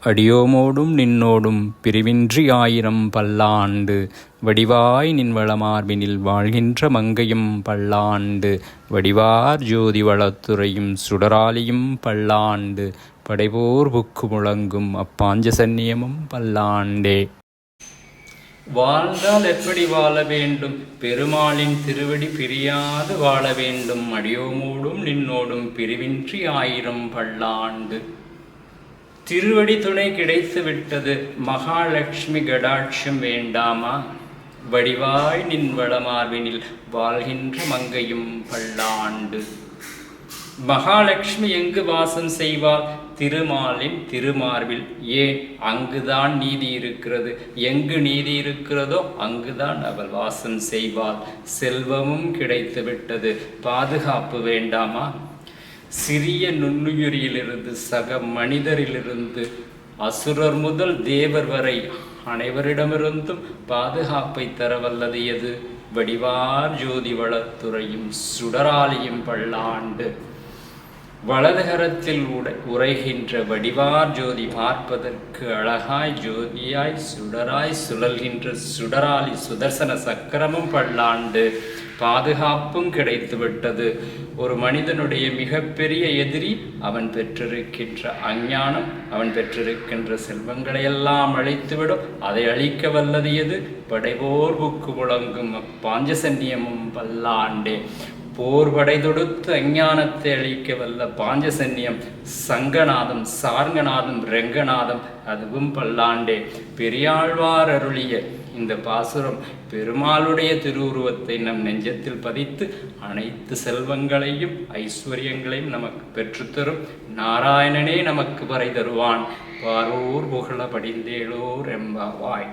அடியோமோடும் நின்னோடும் பிரிவின்றி ஆயிரம் பல்லாண்டு வடிவாய் நின்வளமார்பினில் வாழ்கின்ற மங்கையும் பல்லாண்டு வடிவார் ஜோதி வளத்துறையும் சுடராலியும் பல்லாண்டு படைபோர் புக்கு முழங்கும் அப்பாஞ்சசன்னியமும் பல்லாண்டே. வாழ்ந்தால் எப்படி வாழ வேண்டும்? பெருமாளின் திருவடி பிரியாது வாழ வேண்டும். அடியோமோடும் நின்னோடும் பிரிவின்றி ஆயிரம் பல்லாண்டு. திருவடி துணை கிடைத்து விட்டது, மகாலட்சுமி கடாட்சம் வேண்டாமா? வடிவாய் நின் வளமார்பினில் வாழ்கின்ற மங்கையும் பல்லாண்டு. மகாலட்சுமி எங்கு வாசம் செய்வாள்? திருமாலின் திருமார்பில். ஏன்? அங்குதான் நீதி இருக்கிறது. எங்கு நீதி இருக்கிறதோ அங்குதான் அவள் வாசம் செய்வாள். செல்வமும் கிடைத்து விட்டது, பாதுகாப்பு வேண்டாமா? சிறிய நுண்ணுயிரிலிருந்து சக மனிதரிலிருந்து அசுரர் முதல் தேவர் வரை அனைவரிடமிருந்தும் பாதுகாப்பை தர வல்லது எது? வடிவார் ஜோதி வளத்துறையும் சுடராலியும் பல்லாண்டு. வலதுகரத்தில் உரைகின்ற வடிவார் ஜோதி பார்ப்பதற்கு அழகாய் ஜோதியாய் சுடராய் சுழல்கின்ற சுடராலி சுதர்சன சக்கரமும் பல்லாண்டு. பாதுகாப்பும் கிடைத்துவிட்டது. ஒரு மனிதனுடைய மிகப்பெரிய எதிரி அவன் பெற்றிருக்கின்ற அஞ்ஞானம், அவன் பெற்றிருக்கின்ற செல்வங்களையெல்லாம் அழித்துவிடும். அதை அழிக்க வல்லது எது? படைபோர் புக்கு முழங்கும் பாஞ்சசன்னியமும் பல்லாண்டே. போர்படை தொடுத்து அஞ்ஞானத்தை அழிக்க வல்ல பாஞ்சசன்னியம் சங்கநாதம், சார்ங்கநாதம், ரெங்கநாதம், அதுவும் பல்லாண்டே. பெரியாழ்வார் அருளிய இந்த பாசுரம் பெருமாளுடைய திருவுருவத்தை நம் நெஞ்சத்தில் பதித்து அனைத்து செல்வங்களையும் ஐஸ்வர்யங்களையும் நமக்கு பெற்றுத்தரும். நாராயணனே நமக்கு வரை தருவான். பாரோர் புகழ படிந்தேளோர் எம்பாவாய்.